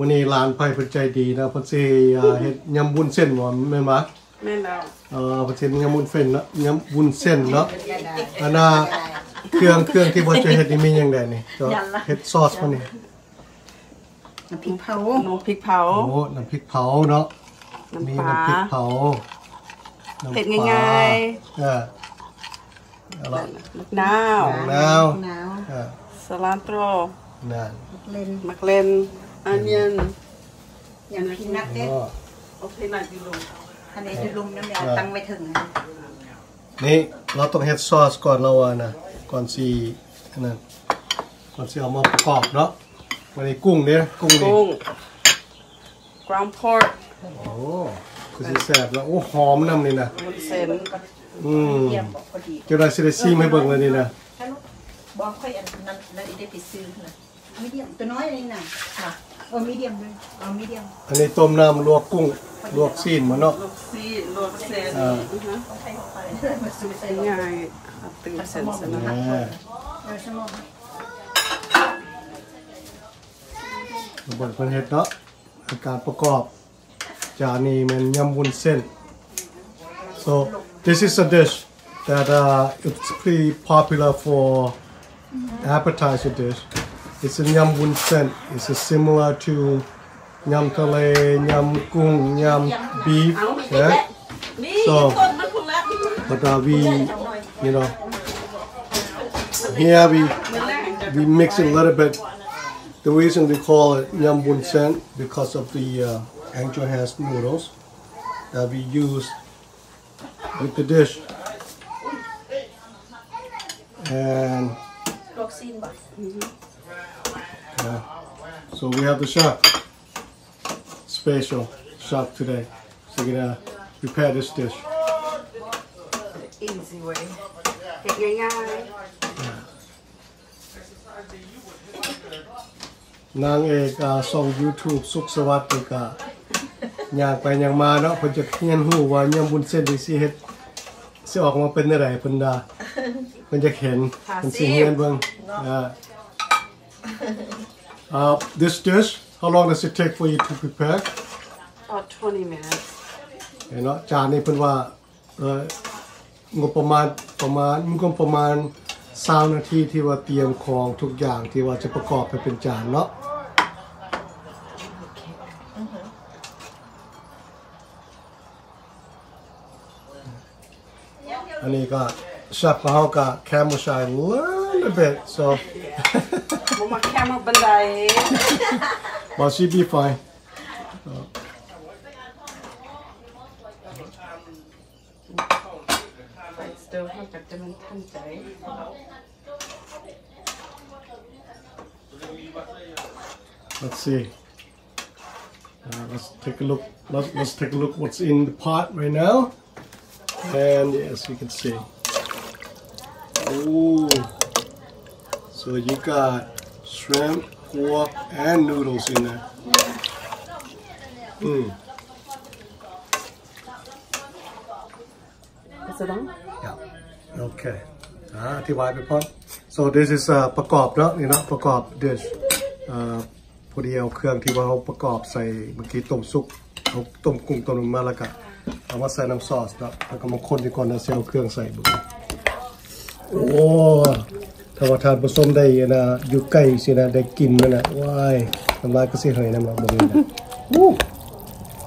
วันนี้ร้านไผ่เพิ่นใจดีนะเพิ่นสิเฮ็ดยำวุ้นเส้นบ่แม่นบ่แม่นแล้วเพิ่นสิยำวุ้นเส้นเนาะยำวุ้นเส้นเนาะอันน่ะเครื่องที่บ่จะเฮ็ดนี่มีหยังได้นี่ก็เฮ็ดซอสมานี่น้ำพริกเผาน้ำพริกเผาโอ้น้ำพริกเผาเนาะมีน้ำพริกเผาเผ็ดง่ายๆเอาล่ะมะนาวสลานโตรนั่นมักเล่นอันเนียนอย่างพินัทเด็ดโอเคน่าจะลงอันนี้จะลงน้ำยาตั้งไว้ถึงนี่เราต้องเฮ็ดซอสก่อนเรานะก่อนสินั่นก่อนสิเอามาประกอบเนาะวันนี้กุ้งนี่ground pork โอ้คือสิแซ่บแล้วโอ้หอมนำนี่นะวุ้นเส้นเจ้าได้สิได้ซีมให้เบิ่งเลยนี่นะบ่ค่อยอันนั้นได้ไปซื้อนะมีเดียมตัวน้อยนี่น่ะค่ะมีเดียมเลยมีเดียมอันนี้ต้มน้ำลวกกุ้งลวกซีนมาเนาะลวกซีนลวกเส้นต้องใช้เข้าไปมาซื้อเส้นง่ายตื่นเส้นซะนะเบิ่งเพิ่นเฮ็ดเนาะการประกอบจานนี้มันยำวุ้นเส้น so this is a dish that it's pretty popular for appetizer dish it's a yum wunsen it's similar to yum tale yum gung yum beef yeah so but we you know here we mix it a little bit the reason we call it yum wunsen because of the angel has noodles that we use with the dish and yeah. So we have the chef special chef today so we're gonna prepare this dish easy way เฮ็ดง่ายนางเอกส่ง YouTube สุขสวัสดิ์นี่ก็ย่างไปย่างมาเนาะเพิ่นจะเรียนรู้ว่ายำวุ้นเส้นนี่สิเฮ็ดสิออกมาเป็นจังได๋เพิ่นจะเห็นเพิ่นสิเรียนเบิ่งthis dish how long does it take for you to prepare about 20 minutes เนาะจานนี้เพิ่นว่างบประมาณ20นาทีที่ว่าเตรียมของทุกอย่างที่ว่าจะประกอบให้เป็นจานเนาะอันนี้ก็เชฟของเขาก็แคมชาย little bit so บ่มาแคมบันได but she be fine still have to do it today let's see let's take a look let's take a look what's in the pot right now and as you can see oh so you got shrimp pork and noodles in there is it on yeah okay อธิบายไปพร้อม so this is ประกอบเนาะนี่นะประกอบ dish พอดีเอาเครื่องที่ว่าเขาประกอบใส่เมื่อกี้ต้มซุปเอาต้มกุ้งต้มมาแล้วก็เอามาใส่น้ำซอสเนาะแล้วก็มาคนดีก่อนแล้วเอาเครื่องใส่บุโอ้ถ้าว่าทานผสมได้นะอยู่ใกล้สินะได้กินมันนะว้ายน้ำลายก็สิเหยน้ำลายบ่มีนะ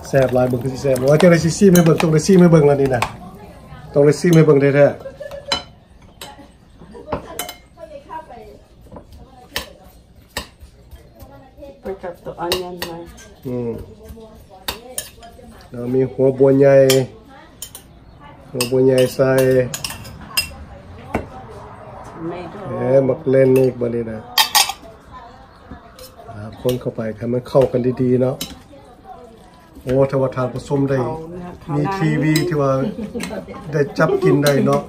แซ่บหลายเบิ่งก็สิแซ่บว่าจังได๋สิซีไม่เบิ่งต้องได้ซีไม่เบิ่งแล้วนี่นะต้องได้ซีไม่เบิ่งแท้ๆกับตัวอันยันมาแล้วมีหัวบัวใหญ่ใส่มักเล่นนี่บัดนี้นะคนเข้าไปให้มันเข้ากันดีๆเนาะโอ้ถ้าว่าทานผสมได้มีทีวีที่ว่าได้จับกินได้เนาะ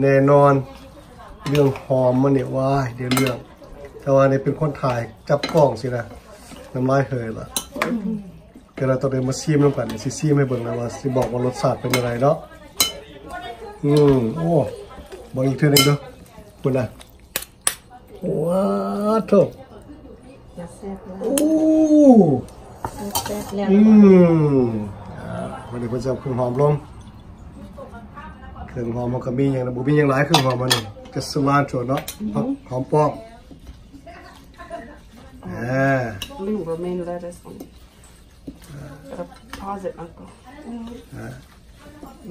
แน่นอนเรื่องหอมมันเนี่ยว้ายเดี๋ยวเรื่องแต่ว่านี่เป็นคนถ่ายจับกล้องสินะน้ำลายเหยล่ะก็เราต้องเดินมาซีมน้ำกันสิซีมให้เบิ่งนะว่าสิบอกว่ารสชาติเป็นอะไรเนาะโอ้บอกอีกทีนึงดูคุณนะว้าวทุกแซ่ โอ้วันนี้เพิ่นจะเอาเครื่องหอมลงเครื่องหอมมันก็มีอย่างบุมีอย่างหลายเครื่องหอมมันนี่จะสลานโฉดเนาะหอมป้อมBlue romaine lettuce on it. Pause it, Uncle.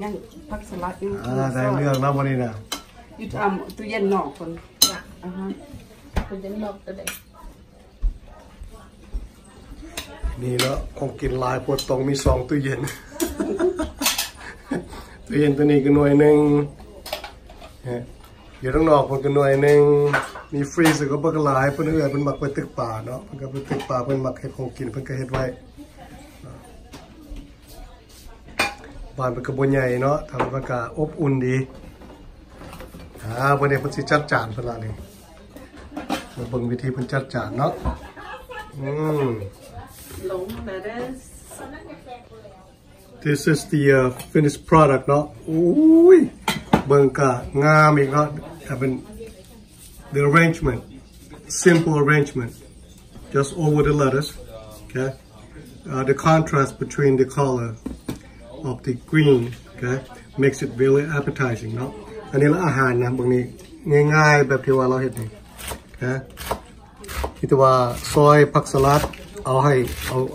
ยังผักสลัดอยู่ได้เรื่องแล้ววันนี้นะอยู่ตู้เย็นนอกคนคุณจะนอกตัวใดนี่แล้วของกินลายปวดตรงมี2ตู้เย็น ตู้เย็นตัวนี้ก็หน่วยนึงอยู่ข้างนอกมันก็หน่วยนึงมีฟรีซก็บักหลายเพิ่นเอื้อเพิ่นมักไปตึกป่าเนาะเพิ่นก็ไปตึกป่าเพิ่นมักเฮ็ดของกินเพิ่นก็เฮ็ดไว้บ้านเป็นกระบวนใหญ่เนาะทำบรรยากาศอบอุ่นดีวันนี้เพิ่นสิจัดจานเพิ่นละนี่มาเบิ่งวิธีเพิ่นจัดจานเนาะThis is the finished product เนาะอุ้ยเบิ่งกะงามอีกเนาะเป็น the arrangement simple arrangement just over the lettuce okay the contrast between the color of the green okay makes it really appetizing เนาะอันนี้ละอาหารนะบางนี้ง่ายๆแบบที่ว่าเราเห็นนี่นะที่ว่าซอยผักสลัดเอา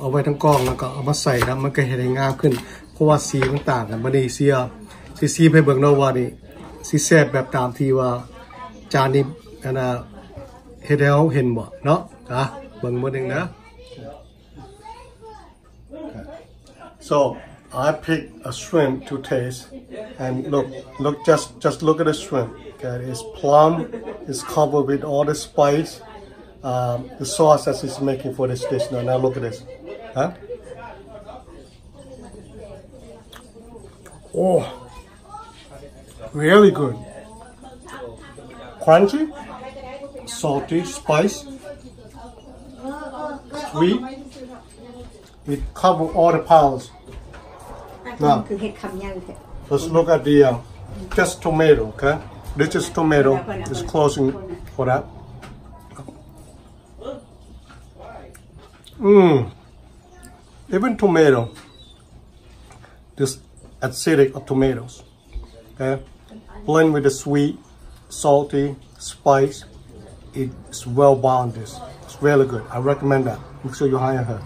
ไว้ทั้งกองแล้วก็เอามาใส่นะมันก็เห็นได้งามขึ้นเพราะว่าสีมันต่างกันบัดนี้สีให้เบิ่งเนาะว่านี่สิแซ่บแบบตามที่ว่าจานนี้อันน่ะเฮ็ดให้เฮาเห็นบ่เนาะเบิ่งมื้อนึงนะ So I picked a shrimp to taste, and look, just look at the shrimp. Okay, it's plum. It's covered with all the spice, the sauce that it's making for this dish. Now look at this. Huh? Oh, really good. Crunchy, salty, spice, sweet. It covers all the powers.Now, let's look at the just tomato, okay? This is tomato. It's closing for that. Even tomato, this acidic of tomatoes, okay? Blend with the sweet, salty, spice. It's well balanced. It's really good. I recommend that. Make sure you hire her.